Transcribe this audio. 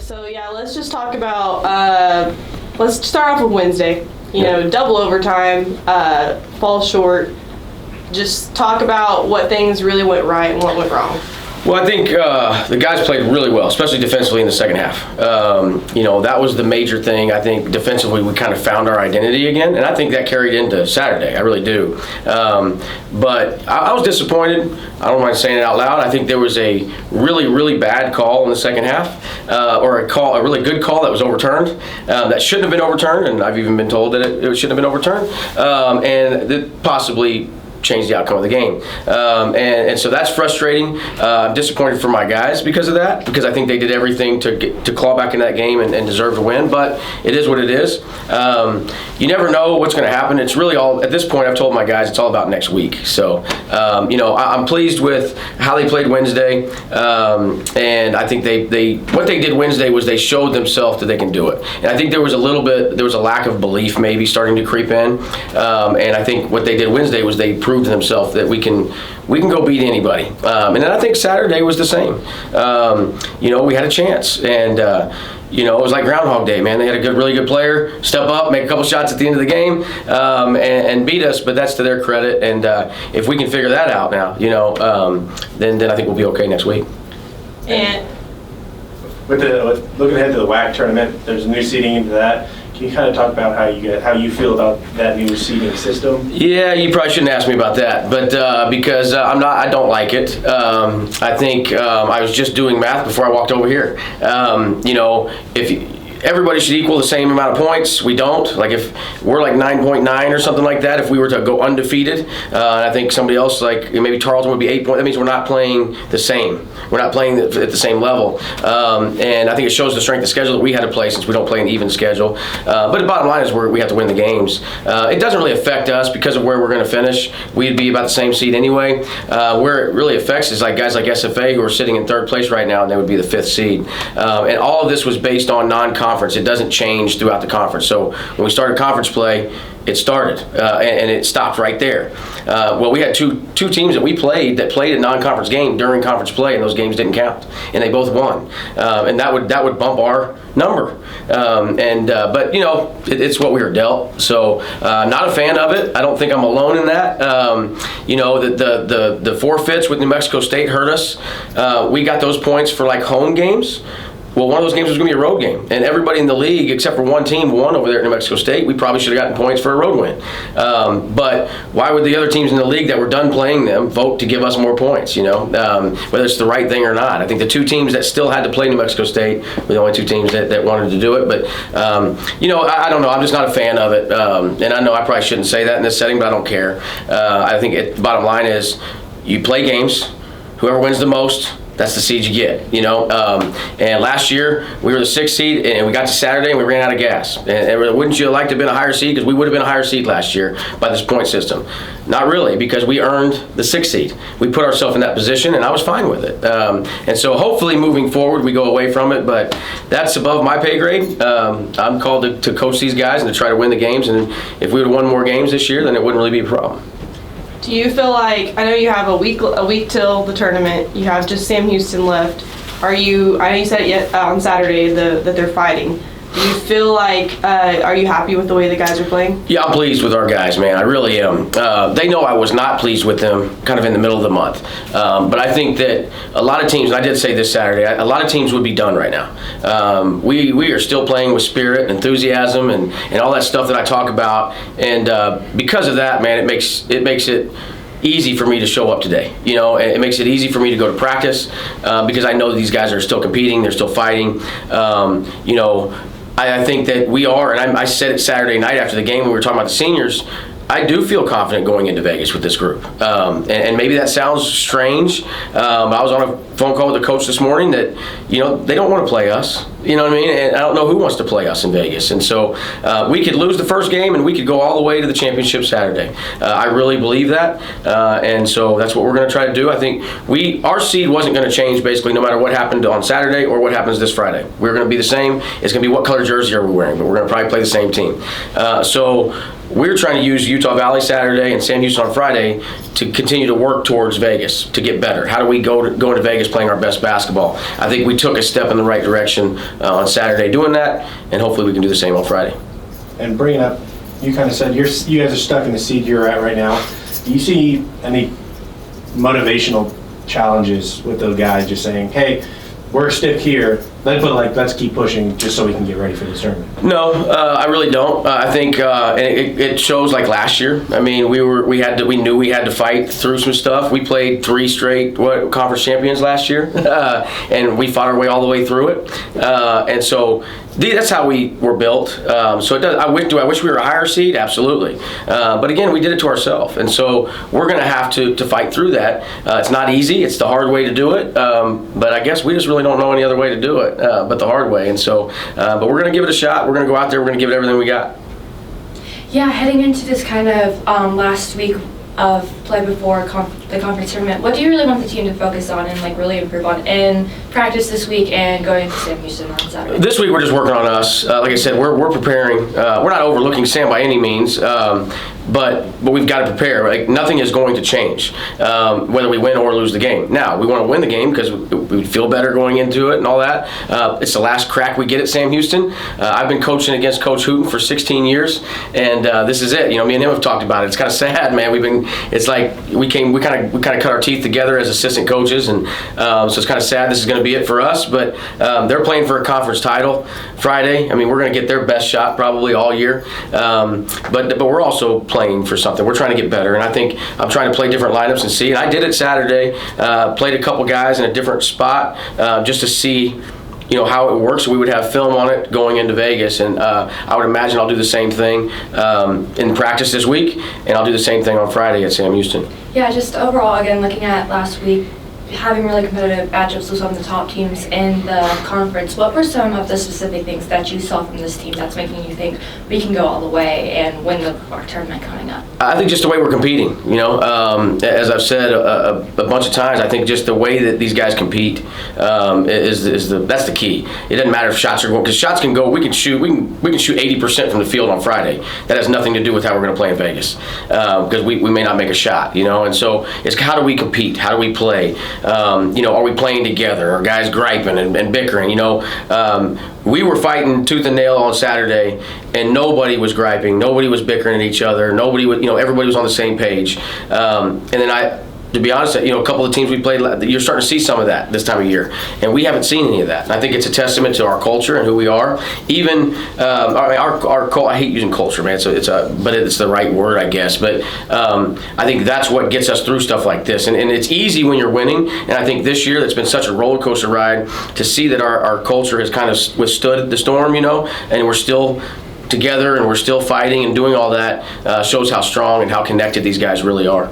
So yeah, let's just talk about. Let's start off with Wednesday. Double overtime, fall short. Just talk about what things really went right and what went wrong. Well, I think the guys played really well, especially defensively in the second half. That was the major thing. I think defensively we kind of found our identity again, and I think that carried into Saturday. I really do. But I was disappointed. I don't mind saying it out loud. I think there was a really, really bad call in the second half, or a really good call that was overturned. That shouldn't have been overturned, and I've even been told that it shouldn't have been overturned, and that possibly change the outcome of the game. And so that's frustrating. I'm disappointed for my guys because of that, because I think they did everything to claw back in that game and deserve to win, but it is what it is. You never know what's going to happen. It's really all, at this point, I've told my guys it's all about next week. So, I'm pleased with how they played Wednesday, and I think what they did Wednesday was they showed themselves that they can do it. And I think there was a lack of belief maybe starting to creep in, and I think what they did Wednesday was they proved to themselves that we can go beat anybody. And then I think Saturday was the same. We had a chance, and it was like Groundhog Day, man. They had a really good player step up, make a couple shots at the end of the game, and beat us. But that's to their credit. And if we can figure that out now, then I think we'll be okay next week. And with looking ahead to the WAC tournament, there's new seeding into that. Can you kind of talk about how you feel about that new seeding system? Yeah, you probably shouldn't ask me about that, but because I don't like it. I think I was just doing math before I walked over here. If everybody should equal the same amount of points. We don't. Like if we're like 9.9 or something like that, if we were to go undefeated, I think somebody else like maybe Tarleton would be 8 points. That means we're not playing the same. We're not playing at the same level. And I think it shows the strength of schedule that we had to play since we don't play an even schedule. But the bottom line is we have to win the games. It doesn't really affect us because of where we're going to finish. We'd be about the same seed anyway. Where it really affects is like guys like SFA who are sitting in third place right now, and they would be the 5th seed. And all of this was based on non-conference. It doesn't change throughout the conference. So when we started conference play, it started and it stopped right there. Well, we had two teams that played a non-conference game during conference play, and those games didn't count, and they both won. And that would bump our number. But it's what we were dealt. So not a fan of it. I don't think I'm alone in that. The forfeits with New Mexico State hurt us. We got those points for like home games. Well, one of those games was going to be a road game, and everybody in the league except for one team won over there at New Mexico State. We probably should have gotten points for a road win. But why would the other teams in the league that were done playing them vote to give us more points, whether it's the right thing or not? I think the two teams that still had to play New Mexico State were the only two teams that wanted to do it. But, I don't know. I'm just not a fan of it. And I know I probably shouldn't say that in this setting, but I don't care. I think the bottom line is you play games. Whoever wins the most, that's the seed you get, And last year, we were the 6th seed, and we got to Saturday, and we ran out of gas. And wouldn't you like to have been a higher seed? Because we would have been a higher seed last year by this point system. Not really, because we earned the 6th seed. We put ourselves in that position, and I was fine with it. And so hopefully moving forward, we go away from it, but that's above my pay grade. I'm called to coach these guys and to try to win the games, and if we would have won more games this year, then it wouldn't really be a problem. Do you feel like, I know you have a week till the tournament, you have just Sam Houston left. I know you said it on Saturday that they're fighting. Do you feel like, are you happy with the way the guys are playing? Yeah, I'm pleased with our guys, man. I really am. They know I was not pleased with them kind of in the middle of the month. But I think that a lot of teams, and I did say this Saturday, a lot of teams would be done right now. We are still playing with spirit and enthusiasm and all that stuff that I talk about. And because of that, man, it makes it easy for me to show up today. It makes it easy for me to go to practice because I know these guys are still competing, they're still fighting. I think that we are, and I said it Saturday night after the game when we were talking about the seniors, I do feel confident going into Vegas with this group. And maybe that sounds strange. I was on a phone call with the coach this morning that, they don't want to play us. You know what I mean? And I don't know who wants to play us in Vegas. And so we could lose the first game and we could go all the way to the championship Saturday. I really believe that. And so that's what we're going to try to do. I think our seed wasn't going to change basically no matter what happened on Saturday or what happens this Friday. We're going to be the same. It's going to be what color jersey are we wearing, but we're going to probably play the same team. So we're trying to use Utah Valley Saturday and Sam Houston on Friday to continue to work towards Vegas, to get better. How do we go into Vegas playing our best basketball? I think we took a step in the right direction on Saturday doing that, and hopefully we can do the same on Friday. And bringing up, you kind of said you guys are stuck in the seat you're at right now. Do you see any motivational challenges with those guys just saying, hey, we're stiff here, let's keep pushing just so we can get ready for this tournament? No, I really don't. I think it shows like last year. I mean, we knew we had to fight through some stuff. We played 3 straight conference champions last year, and we fought our way all the way through it. And so that's how we were built. So it does. Do I wish we were a higher seed? Absolutely. But again, we did it to ourselves, and so we're going to have to fight through that. It's not easy. It's the hard way to do it. But I guess we just really don't know any other way to do it but the hard way. And so, but we're going to give it a shot. We're going to go out there. We're going to give it everything we got. Yeah, heading into this kind of last week of play before the conference tournament, what do you really want the team to focus on and like really improve on in practice this week and going to Sam Houston on Saturday? This week we're just working on us. Like I said, we're preparing. We're not overlooking Sam by any means, but we've got to prepare. Like nothing is going to change whether we win or lose the game. Now we want to win the game because we feel better going into it and all that. It's the last crack we get at Sam Houston. I've been coaching against Coach Hooten for 16 years, and this is it. You know, me and him have talked about it. It's kind of sad, man. It's like we kind of cut our teeth together as assistant coaches, and so it's kind of sad. This is going to be it for us, but they're playing for a conference title Friday. I mean, we're going to get their best shot probably all year, but we're also playing for something. We're trying to get better, and I think I'm trying to play different lineups and see. And I did it Saturday. Played a couple guys in a different spot just to see, you know, how it works. We would have film on it going into Vegas, and I would imagine I'll do the same thing in practice this week, and I'll do the same thing on Friday at Sam Houston. Yeah, just overall, again, looking at last week, having really competitive matchups with some of the top teams in the conference, what were some of the specific things that you saw from this team that's making you think we can go all the way and win our tournament coming up? I think just the way we're competing, you know, as I've said a bunch of times, I think just the way that these guys compete that's the key. It doesn't matter if shots are going, because shots can go. We can shoot 80% from the field on Friday. That has nothing to do with how we're going to play in Vegas, because we may not make a shot, you know. And so it's how do we compete? How do we play? You know, are we playing together? Are guys griping and bickering? You know, we were fighting tooth and nail on Saturday, and nobody was griping. Nobody was bickering at each other. Nobody was, you know, everybody was on the same page. And then to be honest, you know, a couple of teams we played, you're starting to see some of that this time of year, and we haven't seen any of that. And I think it's a testament to our culture and who we are. Even I hate using culture, man. So but it's the right word, I guess. But I think that's what gets us through stuff like this. And it's easy when you're winning. And I think this year that's been such a roller coaster ride to see that our culture has kind of withstood the storm, you know, and we're still together and we're still fighting and doing all that shows how strong and how connected these guys really are.